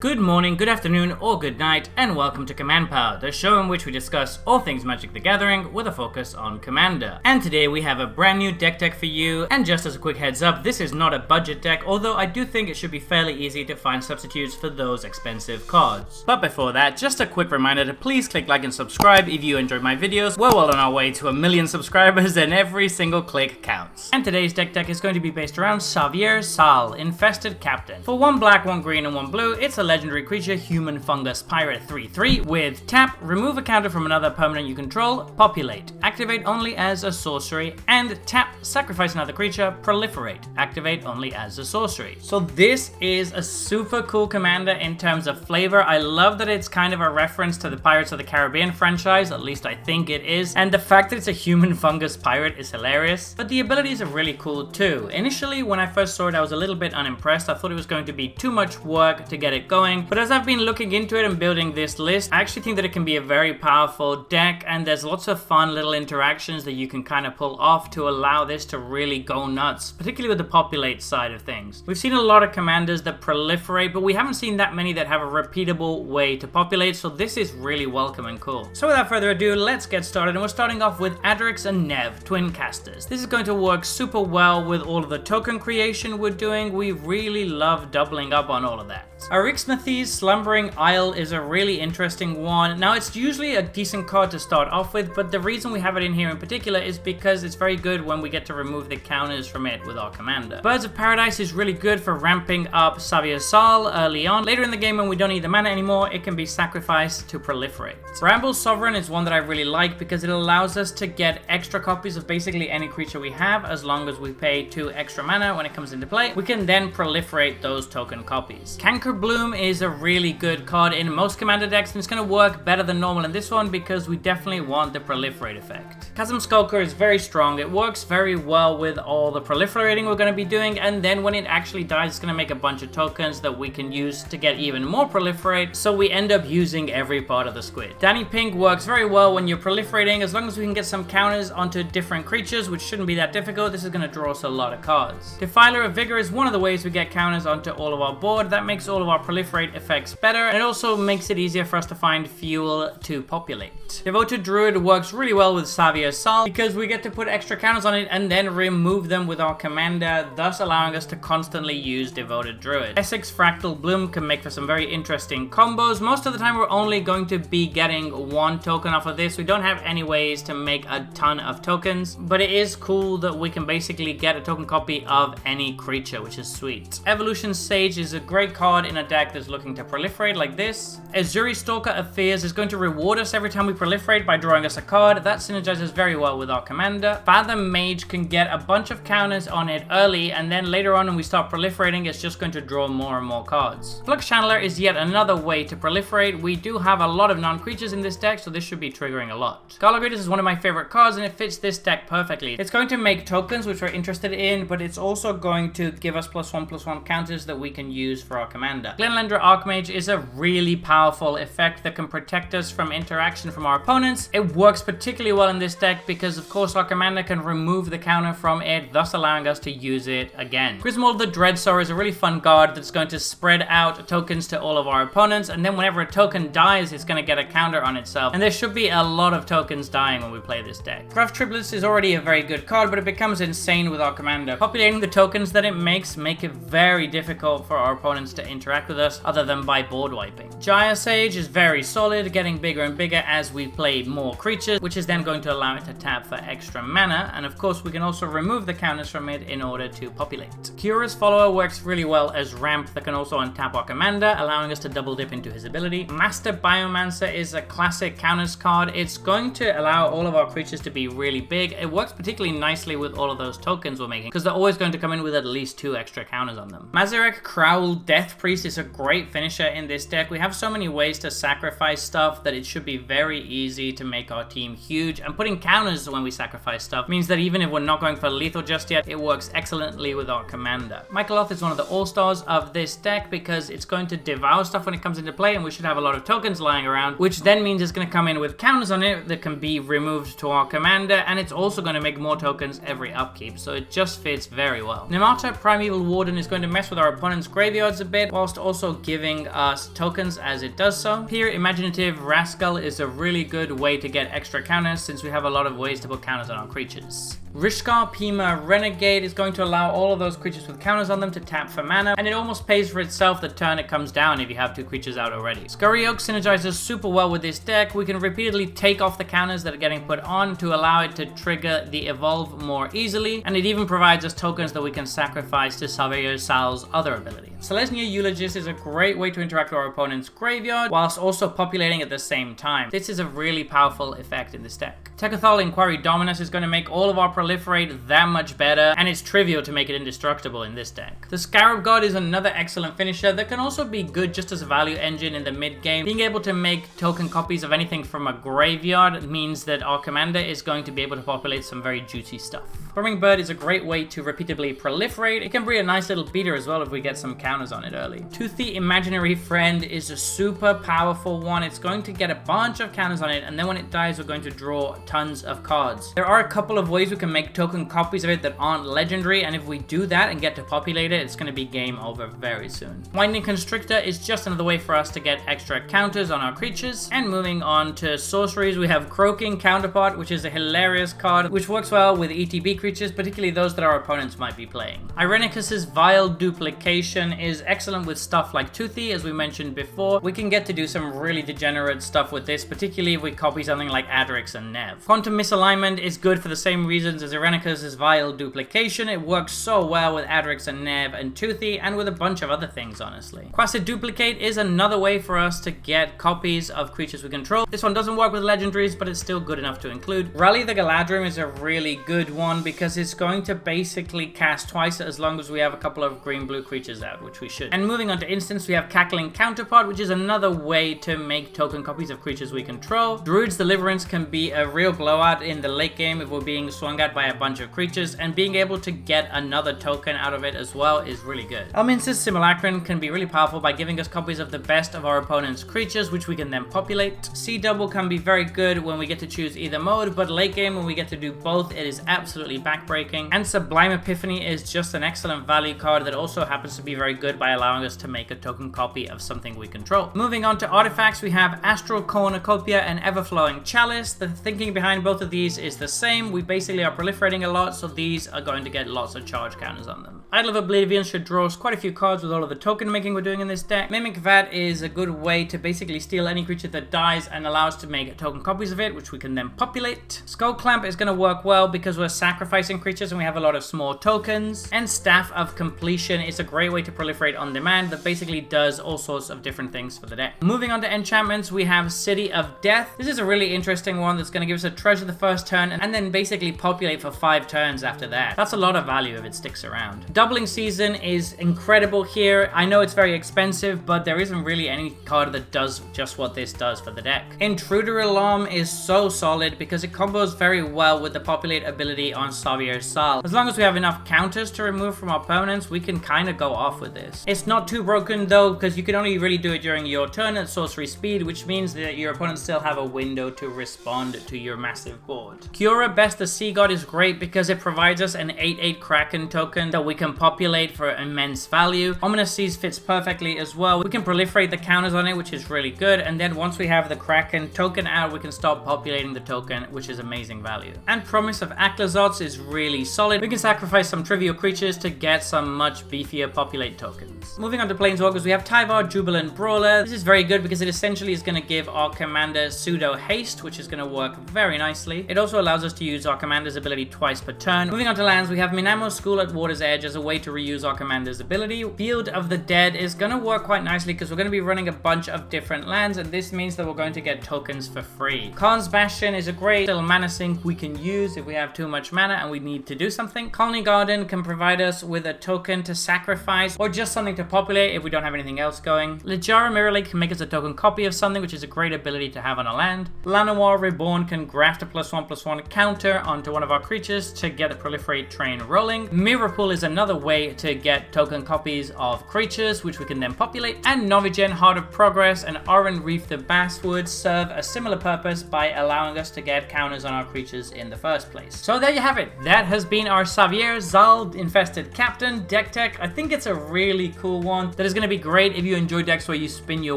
Good morning, good afternoon, or good night, and welcome to Command Power, the show in which we discuss all things Magic the Gathering with a focus on Commander. And today we have a brand new deck for you, and just as a quick heads up, this is not a budget deck, although I do think it should be fairly easy to find substitutes for those expensive cards. But before that, just a quick reminder to please click like and subscribe if you enjoy my videos. We're well on our way to 1 million subscribers, and every single click counts. And today's deck is going to be based around Xavier Sal, Infested Captain. For 1 black, 1 green, and 1 blue, it's a legendary creature, human fungus pirate 3/3 with tap, remove a counter from another permanent you control, populate, activate only as a sorcery, and tap, sacrifice another creature, proliferate, activate only as a sorcery. So this is a super cool commander in terms of flavor. I love that it's kind of a reference to the Pirates of the Caribbean franchise, at least I think it is, and the fact that it's a human fungus pirate is hilarious, but the abilities are really cool too. Initially, when I first saw it, I was a little bit unimpressed. I thought it was going to be too much work to get it going, but as I've been looking into it and building this list, I actually think that it can be a very powerful deck, and there's lots of fun little interactions that you can kind of pull off to allow this to really go nuts, particularly with the populate side of things. We've seen a lot of commanders that proliferate, but we haven't seen that many that have a repeatable way to populate, so this is really welcome and cool. So without further ado, let's get started, and we're starting off with Adrix and Nev, twin casters. This is going to work super well with all of the token creation we're doing. We really love doubling up on all of that. Arixmathes Slumbering Isle is a really interesting one. Now, it's usually a decent card to start off with, but the reason we have it in here in particular is because it's very good when we get to remove the counters from it with our commander. Birds of Paradise is really good for ramping up Xavier Sal early on. Later in the game, when we don't need the mana anymore, it can be sacrificed to proliferate. Bramble Sovereign is one that I really like because it allows us to get extra copies of basically any creature we have as long as we pay 2 extra mana when it comes into play. We can then proliferate those token copies. Canker Bloom is a really good card in most commander decks, and it's going to work better than normal in this one because we definitely want the proliferate effect. Chasm Skulker is very strong. It works very well with all the proliferating we're going to be doing, and then when it actually dies, it's going to make a bunch of tokens that we can use to get even more proliferate, so we end up using every part of the squid. Danny Pink works very well when you're proliferating, as long as we can get some counters onto different creatures, which shouldn't be that difficult. This is going to draw us a lot of cards. Defiler of Vigor is one of the ways we get counters onto all of our board. That makes all of our proliferate effects better, and it also makes it easier for us to find fuel to populate. Devoted Druid works really well with Xavier Sal because we get to put extra counters on it and then remove them with our commander, thus allowing us to constantly use Devoted Druid. Essex Fractal Bloom can make for some very interesting combos. Most of the time we're only going to be getting 1 token off of this. We don't have any ways to make a ton of tokens, but it is cool that we can basically get a token copy of any creature, which is sweet. Evolution Sage is a great card in a deck that's looking to proliferate like this. Azuri Stalker of Fears is going to reward us every time we proliferate by drawing us a card. That synergizes very well with our commander. Fathom Mage can get a bunch of counters on it early, and then later on when we start proliferating, it's just going to draw more and more cards. Flux Channeler is yet another way to proliferate. We do have a lot of non-creatures in this deck, so this should be triggering a lot. Gallagradus is one of my favorite cards, and it fits this deck perfectly. It's going to make tokens, which we're interested in, but it's also going to give us +1/+1 counters that we can use for our commander. Glenlendra Archmage is a really powerful effect that can protect us from interaction from our opponents. It works particularly well in this deck because, of course, our commander can remove the counter from it, thus allowing us to use it again. Griswold the Dreadsaw is a really fun card that's going to spread out tokens to all of our opponents, and then whenever a token dies, it's going to get a counter on itself, and there should be a lot of tokens dying when we play this deck. Craft Triplets is already a very good card, but it becomes insane with our commander. Populating the tokens that it makes make it very difficult for our opponents to interact with us other than by board wiping. Jaya Sage is very solid, getting bigger and bigger as we play more creatures, which is then going to allow it to tap for extra mana, and of course we can also remove the counters from it in order to populate. Curious Follower works really well as ramp that can also untap our commander, allowing us to double dip into his ability. Master Biomancer is a classic counters card. It's going to allow all of our creatures to be really big. It works particularly nicely with all of those tokens we're making because they're always going to come in with at least 2 extra counters on them. Mazirek Crowl Death Priest is a great finisher in this deck. We have so many ways to sacrifice stuff that it should be very easy to make our team huge, and putting getting counters when we sacrifice stuff means that even if we're not going for lethal just yet, it works excellently with our commander. Michaeloth is one of the all-stars of this deck because it's going to devour stuff when it comes into play, and we should have a lot of tokens lying around, which then means it's going to come in with counters on it that can be removed to our commander, and it's also going to make more tokens every upkeep, so it just fits very well. Nemata, Primeval Warden, is going to mess with our opponent's graveyards a bit, whilst also giving us tokens as it does so. Here, Imaginative Rascal is a really good way to get extra counters since we have a lot of ways to put counters on our creatures. Rishkar Pima Renegade is going to allow all of those creatures with counters on them to tap for mana, and it almost pays for itself the turn it comes down if you have two creatures out already. Scurry Oak synergizes super well with this deck. We can repeatedly take off the counters that are getting put on to allow it to trigger the evolve more easily, and it even provides us tokens that we can sacrifice to Xavier Sal's other ability. Selesnya Eulogist is a great way to interact with our opponent's graveyard whilst also populating at the same time. This is a really powerful effect in this deck. Tekothal Inquiry Dominus is going to make all of our proliferate that much better, and it's trivial to make it indestructible in this deck. The Scarab God is another excellent finisher that can also be good just as a value engine in the mid game. Being able to make token copies of anything from a graveyard means that our commander is going to be able to populate some very juicy stuff. Hummingbird is a great way to repeatedly proliferate. It can be a nice little beater as well if we get some counters on it early. Toothy Imaginary Friend is a super powerful one. It's going to get a bunch of counters on it, and then when it dies, we're going to draw tons of cards. There are a couple of ways we can make token copies of it that aren't legendary, and if we do that and get to populate it, it's going to be game over very soon. Winding Constrictor is just another way for us to get extra counters on our creatures. And moving on to sorceries, we have Croaking Counterpart, which is a hilarious card, which works well with ETB creatures, particularly those that our opponents might be playing. Irenicus's Vile Duplication is excellent with stuff like Toothy, as we mentioned before. We can get to do some really degenerate stuff with this, particularly if we copy something like Adrix and Nev. Quantum Misalignment is good for the same reasons as Irenicus's Vile Duplication. It works so well with Adrix and Nev and Toothy, and with a bunch of other things, honestly. Quasi Duplicate is another way for us to get copies of creatures we control. This one doesn't work with legendaries, but it's still good enough to include. Rally the Galadrim is a really good one because it's going to basically cast twice as long as we have a couple of green-blue creatures out, which we should. And moving on to instants, we have Cackling Counterpart, which is another way to make token copies of creatures we control. Druid's Deliverance can be a real blowout in the late game if we're being swung at by a bunch of creatures, and being able to get another token out of it as well is really good. Elminster's Simulacron can be really powerful by giving us copies of the best of our opponent's creatures, which we can then populate. Sea Double can be very good when we get to choose either mode, but late game when we get to do both, it is absolutely backbreaking. And Sublime Epiphany is just an excellent value card that also happens to be very good by allowing us to make a token copy of something we control. Moving on to artifacts, we have Astral Cornucopia and Everflowing Chalice. The thinking behind both of these is the same. We basically are proliferating a lot, so these are going to get lots of charge counters on them. Idol of Oblivion should draw us quite a few cards with all of the token making we're doing in this deck. Mimic Vat is a good way to basically steal any creature that dies and allow us to make token copies of it, which we can then populate. Skull Clamp is going to work well because we're sacrificing creatures and we have a lot of small tokens. And Staff of Completion is a great way to proliferate on demand that basically does all sorts of different things for the deck. Moving on to enchantments, we have City of Death. This is a really interesting one that's going to give us a treasure the first turn and then basically populate for 5 turns after that. That's a lot of value if it sticks around. Doubling Season is incredible here. I know it's very expensive, but there isn't really any card that does just what this does for the deck. Intruder Alarm is so solid because it combos very well with the populate ability on Xavier Sal. As long as we have enough counters to remove from our opponents, we can kind of go off with this. It's not too broken though, because you can only really do it during your turn at sorcery speed, which means that your opponents still have a window to respond to your massive board. Cura Best the Sea God is great because it provides us an 8/8 Kraken token that we can populate for immense value. Ominous Seas fits perfectly as well. We can proliferate the counters on it, which is really good, and then once we have the Kraken token out, we can start populating the token, which is amazing value. And Promise of Aclazots is really solid. We can sacrifice some trivial creatures to get some much beefier populate tokens. Moving on to Planeswalkers, we have Tyvar Jubilant Brawler. This is very good because it essentially is going to give our commander pseudo haste, which is going to work very nicely. It also allows us to use our commander's ability twice per turn. Moving on to lands, we have Minamo School at Water's Edge as a a way to reuse our commander's ability. Field of the Dead is going to work quite nicely because we're going to be running a bunch of different lands, and this means that we're going to get tokens for free. Khan's Bastion is a great little mana sink we can use if we have too much mana and we need to do something. Colony Garden can provide us with a token to sacrifice or just something to populate if we don't have anything else going. Littjara Mirror Lake can make us a token copy of something, which is a great ability to have on a land. Llanowar Reborn can graft a +1/+1 counter onto one of our creatures to get the proliferate train rolling. Mirror Pool is another way to get token copies of creatures, which we can then populate. And Novigen Heart of Progress and Oran Reef the Basswood serve a similar purpose by allowing us to get counters on our creatures in the first place. So there you have it. That has been our Xavier Sal Infested Captain deck tech. I think it's a really cool one that is going to be great if you enjoy decks where you spin your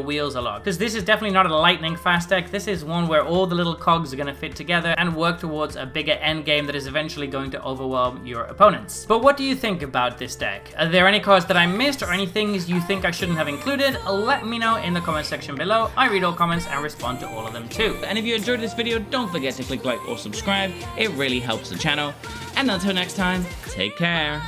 wheels a lot, because this is definitely not a lightning fast deck. This is one where all the little cogs are going to fit together and work towards a bigger end game that is eventually going to overwhelm your opponents. But what do you think about this deck? Are there any cards that I missed or any things you think I shouldn't have included? Let me know in the comment section below. I read all comments and respond to all of them too. And if you enjoyed this video, don't forget to click like or subscribe. It really helps the channel. And until next time, take care.